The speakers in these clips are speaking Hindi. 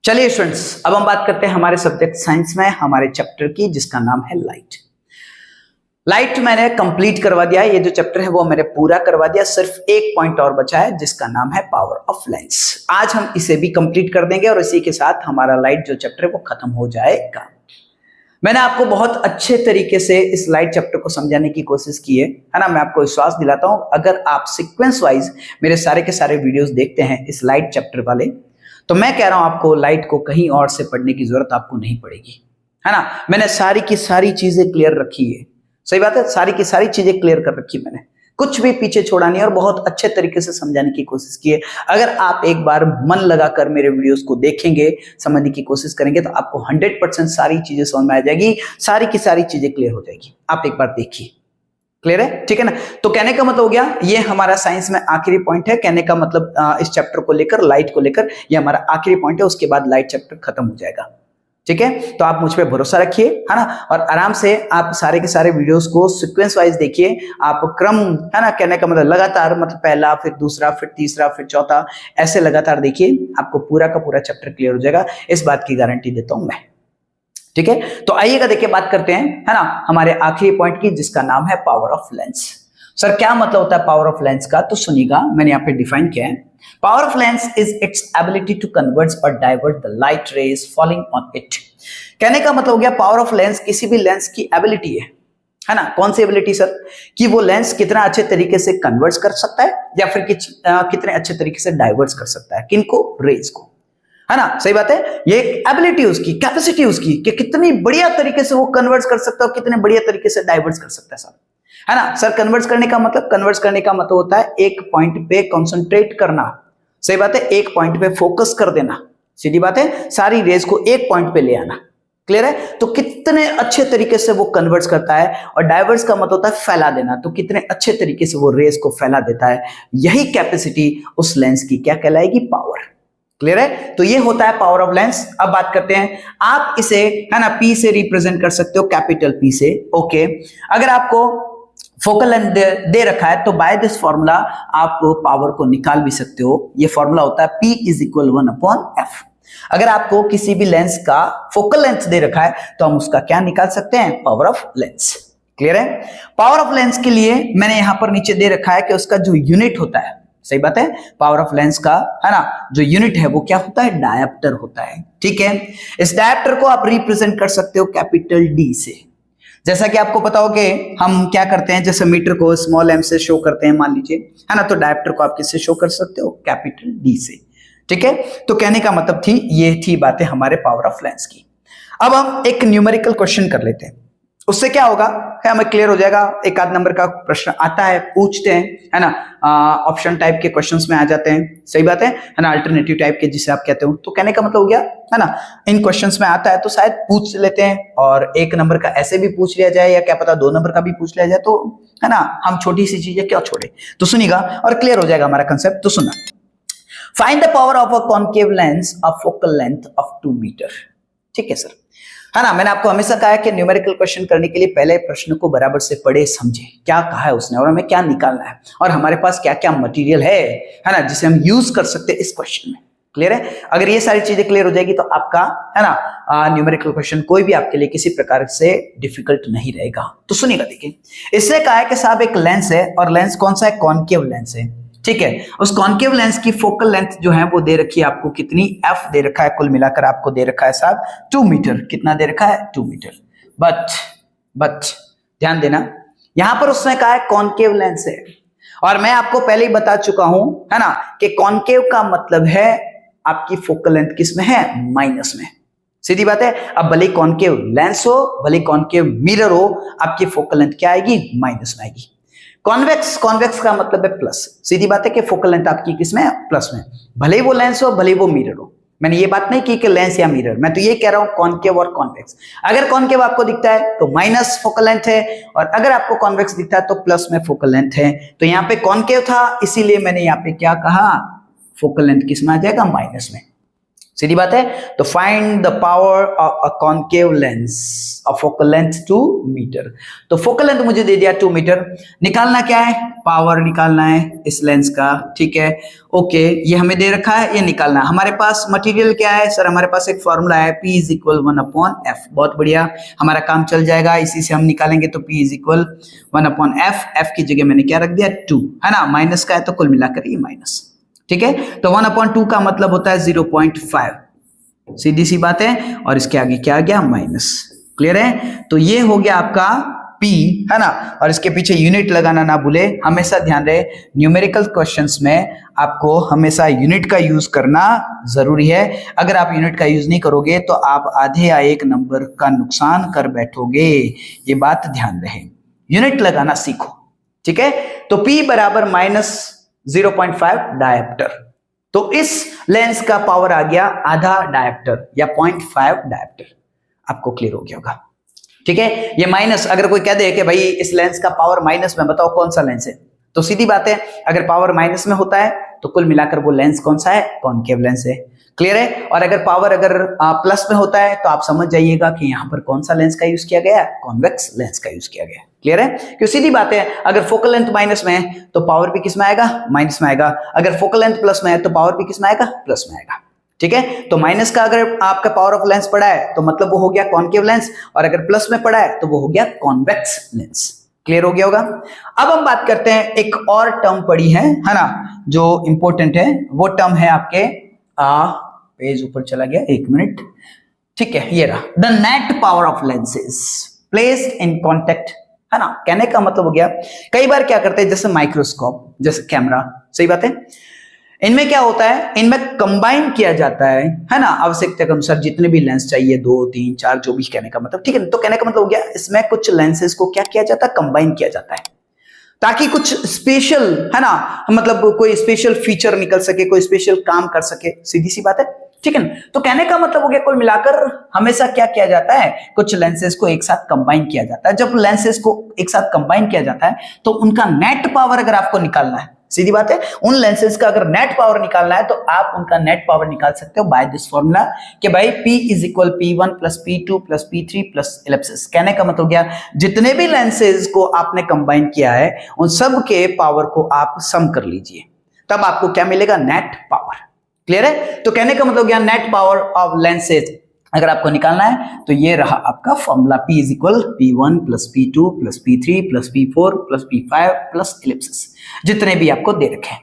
चलिए स्टूडेंट्स, अब हम बात करते हैं हमारे सब्जेक्ट साइंस में हमारे चैप्टर की, जिसका नाम है लाइट। लाइट मैंने कंप्लीट करवा दिया है, ये जो चैप्टर है वो मैंने पूरा करवा दिया। सिर्फ एक पॉइंट और बचा है जिसका नाम है पावर ऑफ लेंस। आज हम इसे भी कंप्लीट कर देंगे और इसी के साथ हमारा लाइट जो चैप्टर है वो खत्म हो जाएगा। मैंने आपको बहुत अच्छे तरीके से इस लाइट चैप्टर को समझाने की कोशिश की है ना। मैं आपको विश्वास दिलाता हूं, अगर आप सीक्वेंस वाइज मेरे सारे के सारे वीडियोस देखते हैं इस लाइट चैप्टर वाले, तो मैं कह रहा हूं आपको लाइट को कहीं और से पढ़ने की जरूरत आपको नहीं पड़ेगी, है ना। मैंने सारी की सारी चीजें क्लियर रखी है, सही बात है, सारी की सारी चीजें क्लियर कर रखी मैंने, कुछ भी पीछे छोड़ा नहीं और बहुत अच्छे तरीके से समझाने की कोशिश की है। अगर आप एक बार मन लगाकर मेरे वीडियोस को देखेंगे, समझने की कोशिश करेंगे, तो आपको 100% सारी चीजें समझ में आ जाएगी, सारी की सारी चीजें क्लियर हो जाएगी। आप एक बार देखिए, क्लियर है, ठीक है ना। तो कहने का मतलब हो गया, ये हमारा साइंस में आखिरी पॉइंट है। कहने का मतलब इस चैप्टर को लेकर, लाइट को लेकर, ये हमारा आखिरी पॉइंट है। उसके बाद लाइट चैप्टर खत्म हो जाएगा, ठीक है। तो आप मुझ पे भरोसा रखिए, है ना, और आराम से आप सारे के सारे वीडियोस को सीक्वेंस वाइज देखिए। आप क्रम, है ना, कहने का मतलब लगातार, मतलब पहला, फिर दूसरा, फिर तीसरा, फिर चौथा, ऐसे लगातार देखिए, आपको पूरा का पूरा चैप्टर क्लियर हो जाएगा। इस बात की गारंटी देता हूं मैं, ठीक है। तो आइएगा, देखिए, बात करते हैं, है ना, हमारे आखिरी पॉइंट की, जिसका नाम है पावर ऑफ लेंस। सर क्या मतलब होता है पावर ऑफ लेंस का? तो सुनिएगा, मैंने यहाँ पे डिफाइन किया है। Power of lens is its ability to convert और divert the light rays falling on it. कहने का मतलब हो गया, पावर ऑफ लेंस किसी भी लेंस की एबिलिटी है ना। कौन सी एबिलिटी सर? कि वो लेंस कितना अच्छे तरीके से कन्वर्ट कर सकता है या फिर कितने अच्छे तरीके से डाइवर्ट कर सकता है, किनको? रेज को, है ना। सही बात है, ये एक एबिलिटी उसकी, कैपेसिटी उसकी, कि कितनी बढ़िया तरीके से वो कन्वर्ट कर सकता है, कितने बढ़िया तरीके से डाइवर्ट कर सकता है सर, है ना। सर कन्वर्ट करने का मतलब, कन्वर्ट करने का मतलब होता है एक पॉइंट पे कंसंट्रेट करना। सही बात है, एक पॉइंट पे फोकस कर देना, सीधी बात है, सारी रेज को एक पॉइंट पे ले आना। क्लियर है? तो कितने अच्छे तरीके से वो कन्वर्ट करता है। और डाइवर्स का मतलब होता है फैला देना, तो कितने अच्छे तरीके से वो रेज को फैला देता है। यही कैपेसिटी उस लेंस की क्या कहलाएगी? पावर। क्लियर है? तो ये होता है पावर ऑफ लेंस। अब बात करते हैं, आप इसे, है ना, पी से रिप्रेजेंट कर सकते हो, कैपिटल पी से। ओके, अगर आपको फोकल लेंथ दे रखा है तो बाय दिस फॉर्मूला आप पावर को निकाल भी सकते हो। ये फॉर्मूला होता है P = 1/f। अगर आपको किसी भी लेंस का फोकल लेंथ दे रखा है तो हम उसका क्या निकाल सकते हैं? Power of lens. क्लियर है? पावर ऑफ लेंस के लिए मैंने यहां पर नीचे दे रखा है कि उसका जो यूनिट होता है, सही बात है, पावर ऑफ लेंस का, है ना, जो यूनिट है वो क्या होता है? डायप्टर होता है, ठीक है। इस डायप्टर को आप रिप्रेजेंट कर सकते हो कैपिटल D से। जैसा कि आपको पता हो कि हम क्या करते हैं, जैसे मीटर को स्मॉल m से शो करते हैं, मान लीजिए, है ना, तो डायप्टर को आप किससे शो कर सकते हो? कैपिटल D से, ठीक है। तो कहने का मतलब थी, ये थी बातें हमारे पावर ऑफ लेंस की। अब हम एक न्यूमेरिकल क्वेश्चन कर लेते हैं, उससे क्या होगा, है, हमें क्लियर हो जाएगा। एक आध नंबर का प्रश्न आता है, पूछते हैं, है ना, ऑप्शन टाइप के क्वेश्चंस में आ जाते हैं, सही बात है ना, अल्टरनेटिव टाइप के जिसे आप कहते हो। तो कहने का मतलब हो गया, है ना, इन क्वेश्चंस में आता है तो शायद पूछ लेते हैं, और एक नंबर का ऐसे भी पूछ लिया जाए, या क्या पता 2 नंबर का भी पूछ लिया जाए, तो है ना, हम छोटी सी चीजें क्यों छोड़े। तो सुनिएगा और क्लियर हो जाएगा हमारा कंसेप्ट। तो सुनना, find the power of a concave lens of focal length of 2 metre. ठीक है सर, है ना। मैंने आपको हमेशा कहा है कि न्यूमेरिकल क्वेश्चन करने के लिए पहले प्रश्न को बराबर से पढ़े, समझे क्या कहा है उसने और हमें क्या निकालना है, और हमारे पास क्या क्या मटेरियल है ना, जिसे हम यूज कर सकते हैं इस क्वेश्चन में। क्लियर है? अगर ये सारी चीजें क्लियर हो जाएगी तो आपका, है ना, न्यूमेरिकल क्वेश्चन कोई भी आपके लिए किसी प्रकार से डिफिकल्ट नहीं रहेगा। तो सुनिएगा, देखिए, इसने कहा है कि साहब एक लेंस है, और लेंस कौन सा है? कॉन्केव लेंस है, ठीक है। उस कॉन्केव लेंस की फोकल लेंथ जो है वो दे रखी है आपको, कितनी? f दे रखा है, कुल मिलाकर आपको दे रखा है साहब 2 मीटर। कितना दे रखा है? 2 मीटर। बट ध्यान देना, यहां पर उसने कहा है कॉन्केव लेंस है, और मैं आपको पहले ही बता चुका हूं, है ना, कि कॉन्केव का मतलब है आपकी फोकल लेंथ किस में है? माइनस में। सीधी बात है। अब भले कॉन्केव लेंस हो, भले कॉन्केव मिरर हो, आपकी फोकल लेंथ क्या आएगी? माइनस में आएगी। कॉन्वेक्स का मतलब है प्लस। सीधी बात है कि फोकल लेंथ आपकी किसमें है? प्लस में। भले वो लेंस हो, भले वो मिरर हो। मैंने ये बात नहीं की कि लेंस या मिरर, मैं तो ये कह रहा हूं कॉन्केव और कॉन्वेक्स। अगर कॉन्केव आपको दिखता है तो माइनस फोकल लेंथ है, और अगर आपको कॉन्वेक्स दिखता है तो प्लस में फोकल लेंथ है। तो यहाँ पे कॉन्केव था, इसीलिए मैंने यहाँ पे क्या कहा? फोकल लेंथ किस में आ जाएगा? माइनस में। सीधी बात है। तो find the power of a concave lens of focal length 2 metre. तो फोकल लेंथ मुझे दे दिया 2 मीटर, निकालना क्या है, पावर निकालना है इस लेंस का, ठीक है। ओके, ये हमें दे रखा है, ये निकालना है। हमारे पास मटेरियल क्या है सर, हमारे पास एक फॉर्मूला है P इज इक्वल 1/f। बहुत बढ़िया, हमारा काम चल जाएगा, इसी से हम निकालेंगे। तो P is equal 1/f, f की जगह मैंने क्या रख दिया 2, है ना, माइनस का है तो कुल मिलाकर ये माइनस, ठीक है। तो 1/2 का मतलब होता है 0.5, सीधी सी बात है। और इसके आगे क्या आ गया, माइनस। क्लियर है। तो ये हो गया आपका P, है ना। और इसके पीछे यूनिट लगाना ना भूले, हमेशा ध्यान रहे न्यूमेरिकल क्वेश्चंस में आपको हमेशा यूनिट का यूज करना जरूरी है। अगर आप यूनिट का यूज नहीं करोगे तो आप आधे या 1 नंबर का नुकसान कर बैठोगे, ये बात ध्यान रहे। यूनिट लगाना सीखो, ठीक है। तो P बराबर -0.5 डायप्टर। तो इस लेंस का पावर आ गया आधा डायप्टर या 0.5 डायप्टर। आपको क्लियर हो गया होगा, ठीक है। ये माइनस, अगर कोई कह दे कि भाई इस लेंस का पावर माइनस में, बताओ कौन सा लेंस है, तो सीधी बात है, अगर पावर माइनस में होता है तो कुल मिलाकर वो लेंस कौन सा है, कॉनकेव लेंस है। क्लियर है। और अगर पावर प्लस में होता है तो आप समझ जाइएगा कि यहां पर कौन सा लेंस का यूज किया गया है, कॉन्वेक्स लेंस का यूज किया गया है। क्लियर है। क्यों, सीधी बात है, अगर फोकल लेंथ माइनस में है तो पावर भी किस में आएगा, माइनस में आएगा। अगर फोकल लेंथ प्लस में है तो पावर भी किस में आएगा, प्लस में आएगा, ठीक है। तो माइनस का अगर आपका पावर ऑफ लेंस पड़ा है तो मतलब वो हो गया कॉनकेव लेंस, और अगर प्लस में पड़ा है तो वो हो गया कॉन्वेक्स लेंस। क्लियर हो गया होगा। अब हम बात करते हैं, एक और टर्म पड़ी है ना, जो इंपॉर्टेंट है। वो टर्म है आपके पेज ऊपर चला गया, 1 मिनट, ठीक है, ये रहा, the net power of lenses placed in contact, है ना। कहने का मतलब हो गया, कई बार क्या करते हैं, जैसे माइक्रोस्कोप, जैसे कैमरा, सही बात है, इनमें क्या होता है, इनमें कंबाइन किया जाता है ना, आवश्यकता के अनुसार जितने भी लेंस चाहिए, 2, 3, 4, जो भी, कहने का मतलब, ठीक है। तो कहने का मतलब हो गया, इसमें कुछ लेंसेज को क्या किया जाता है, कंबाइन किया जाता है, ताकि कुछ स्पेशल, है ना, मतलब कोई स्पेशल फीचर निकल सके, कोई स्पेशल काम कर सके, सीधी सी बात है, ठीक है। तो कहने का मतलब हो गया, कुल मिलाकर हमेशा क्या किया जाता है, कुछ लेंसेज को एक साथ कंबाइन किया जाता है। जब लेंसेज को एक साथ कंबाइन किया जाता है तो उनका नेट पावर अगर आपको निकालना है, सीधी बात है, उन लेंसेज का अगर नेट पावर निकालना है तो आप उनका नेट पावर निकाल सकते हो बाय दिस फॉर्मूला कि भाई P is equal P1 plus P2 plus P3 plus Ellipsis. कहने का मतलब क्या, जितने भी लेंसेज को आपने कंबाइन किया है उन सब के पावर को आप सम कर लीजिए, तब आपको क्या मिलेगा, नेट पावर। क्लियर है। तो कहने का मतलब क्या, नेट पावर ऑफ लेंसेज अगर आपको निकालना है तो ये रहा आपका formula, P is equal P1 plus P2 plus P3 plus P4 plus P5 plus Ellipsis, जितने भी आपको दे रखे हैं।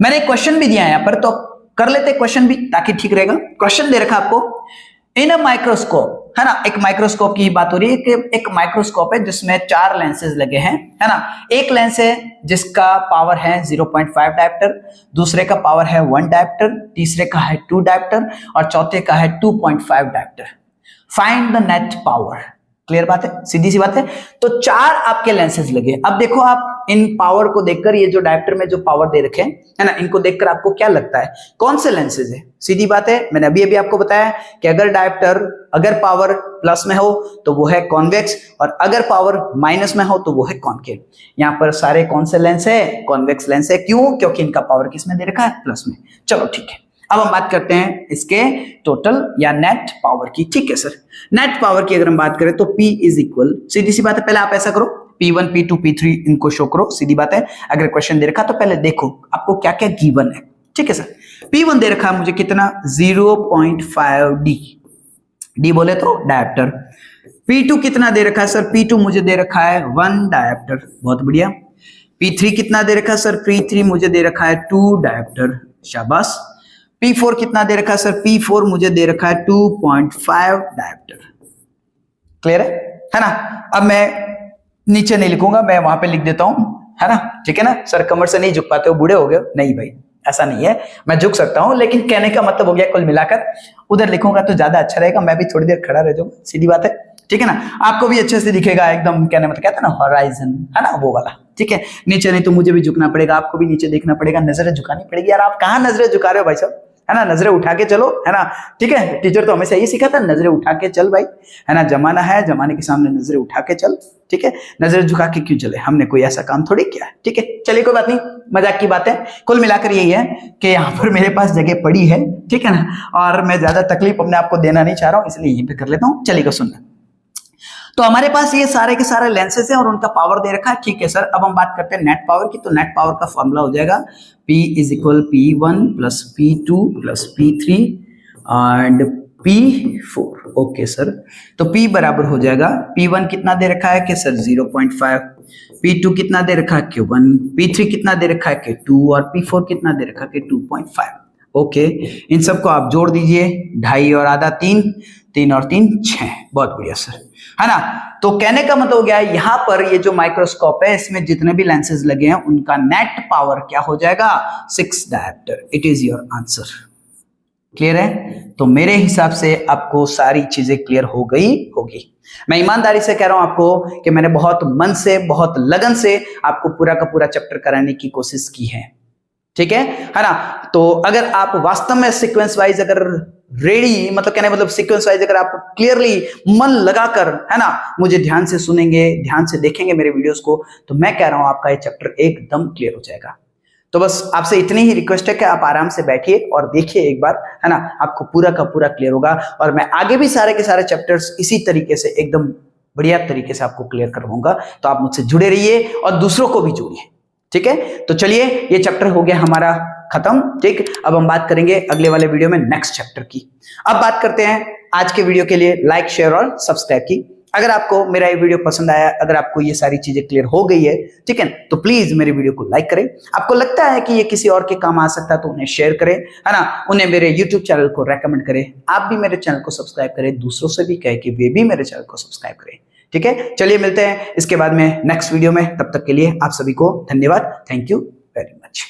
मैंने एक क्वेश्चन भी दिया है यहाँ पर, तो कर लेते क्वेश्चन भी ताकि ठीक रहेगा। क्वेश्चन दे रखा आपको, इन अ माइक्रोस्कोप, है ना, एक माइक्रोस्कोप की बात हो रही है कि एक माइक्रोस्कोप है जिसमें 4 लेंसेज लगे हैं, है ना। एक लेंस है जिसका पावर है 0.5 डायप्टर, दूसरे का पावर है 1 डायप्टर, तीसरे का है 2 डायप्टर और चौथे का है 2.5 dioptre. Find the net power. Clear बात है, सीधी सी बात है। तो 4 आपके लेंसेज लगे। अब देखो आप इन पावर को देखकर, ये जो डायप्टर में जो पावर दे रखे हैं, है ना, इनको देखकर आपको क्या लगता है कौन से लेंसेज है। सीधी बात है, मैंने अभी आपको बताया कि अगर डायप्टर, अगर पावर प्लस में हो तो वो है कॉन्वेक्स, और अगर पावर माइनस में हो तो वो है कॉनकेव। यहाँ पर सारे कौन से लेंस है, कॉन्वेक्स लेंस है। क्यों, क्योंकि इनका पावर किस में दे रखा है, प्लस में। चलो ठीक है, अब हम बात करते हैं इसके टोटल या नेट पावर की। ठीक है सर, नेट पावर की अगर हम बात करें तो P इज इक्वल, सीधी सी बात है, पहले आप ऐसा करो, P1 P2 P3 इनको शो करो, सीधी बात है। अगर क्वेश्चन दे रखा तो पहले देखो आपको क्या क्या गिवन है। ठीक है सर, P1 दे रखा है मुझे कितना, 0.5 D बोले तो डायप्टर। P2 कितना दे रखा है सर, P2 मुझे दे रखा है 1 डायप्टर, बहुत बढ़िया। P3 कितना दे रखा है सर, P3 मुझे दे रखा है 2 डायप्टर, शाबाश। P4 कितना दे रखा है सर, P4 मुझे दे रखा है 2.5 डायप्टर। क्लियर है ना। अब मैं नीचे नहीं लिखूंगा, मैं वहां पे लिख देता हूं, है ना, ठीक है ना। सर कमर से नहीं झुक पाते हो, बूढ़े हो गए, नहीं भाई ऐसा नहीं है, मैं झुक सकता हूं, लेकिन कहने का मतलब हो गया कुल मिलाकर उधर लिखूंगा तो ज्यादा अच्छा रहेगा, मैं भी थोड़ी देर खड़ा रह जाऊंगा, सीधी बात है, ठीक है ना। आपको भी अच्छे से दिखेगा एकदम, कहने मतलब कहता है ना हॉराइजन, है ना, वो वाला, ठीक है। नीचे नहीं तो मुझे भी झुकना पड़ेगा, आपको भी नीचे देखना पड़ेगा, नजरें झुकानी पड़ेगी। यार आप कहाँ नजरें झुका रहे हो भाई साहब, है ना, नजरें उठा के चलो, है ना, ठीक है। टीचर तो हमेशा यही सिखाता, नजरें उठा के चल भाई, है ना, जमाना है, जमाने के सामने नजरें उठा के चल, ठीक है। नजर झुका के क्यों चले, हमने कोई ऐसा काम थोड़ी किया है, ठीक है। चलिए कोई बात नहीं, मजाक की बात है। कुल मिलाकर यही है कि यहाँ पर मेरे पास जगह पड़ी है, ठीक है ना, और मैं ज्यादा तकलीफ अपने आप को देना नहीं चाह रहा हूँ, इसलिए यहीं पे कर लेता हूँ। चलिएगा सुनना। तो हमारे पास ये सारे के सारे लेंसेज हैं और उनका पावर दे रखा है, ठीक है सर। अब हम बात करते हैं नेट पावर की। तो नेट पावर का फॉर्मूला हो जाएगा P is equal P1 plus P2 plus P3 and P4। Okay sir, तो P बराबर हो जाएगा, P1 कितना दे रखा है कि सर 0.5, P2 कितना दे रखा है कि 1, P3 कितना दे रखा है कि 2 और P4 कितना दे रखा है कि 2.5। ओके, इन सबको आप जोड़ दीजिए, 2.5 और आधा 3, 3 और 3 6। बहुत बढ़िया सर, है ना। तो कहने का मतलब हो गया यहाँ पर ये जो माइक्रोस्कोप है इसमें जितने भी लेंसेज लगे हैं उनका नेट पावर क्या हो जाएगा, 6 dioptre. It is your answer. Clear है? तो मेरे हिसाब से आपको सारी चीजें क्लियर हो गई होगी। मैं ईमानदारी से कह रहा हूं आपको कि मैंने बहुत मन से, बहुत लगन से आपको पूरा का पूरा चैप्टर कराने की कोशिश की है, ठीक है ना। तो अगर आप वास्तव में सीक्वेंस वाइज अगर रेडी, मतलब कहने मतलब सीक्वेंस वाइज अगर आप क्लियरली मन लगाकर, है ना, मुझे ध्यान से सुनेंगे, ध्यान से देखेंगे मेरे वीडियोस को, तो मैं कह रहा हूं आपका ये चैप्टर एकदम क्लियर हो जाएगा। तो बस आपसे इतनी ही रिक्वेस्ट है कि आप आराम से बैठिए और देखिए एक बार, है ना, आपको पूरा का पूरा क्लियर होगा। और मैं आगे भी सारे के सारे चैप्टर्स इसी तरीके से एकदम बढ़िया तरीके से आपको क्लियर करवाऊंगा। तो आप मुझसे जुड़े रहिए और दूसरों को भी जोड़िए, ठीक है। तो चलिए, ये चैप्टर हो गया हमारा खत्म, ठीक। अब हम बात करेंगे अगले वाले वीडियो में नेक्स्ट चैप्टर की। अब बात करते हैं आज के वीडियो के लिए लाइक, शेयर और सब्सक्राइब की। अगर आपको मेरा ये वीडियो पसंद आया, अगर आपको ये सारी चीजें क्लियर हो गई है, ठीक है, तो प्लीज मेरे वीडियो को लाइक करें। आपको लगता है कि ये किसी और के काम आ सकता है तो उन्हें शेयर करें, है ना, उन्हें मेरे YouTube चैनल को रेकमेंड करें। आप भी मेरे चैनल को सब्सक्राइब करें, दूसरों से भी कहें कि वे भी मेरे चैनल को सब्सक्राइब करें, ठीक है। चलिए मिलते हैं इसके बाद में नेक्स्ट वीडियो में, तब तक के लिए आप सभी को धन्यवाद। Thank you very much.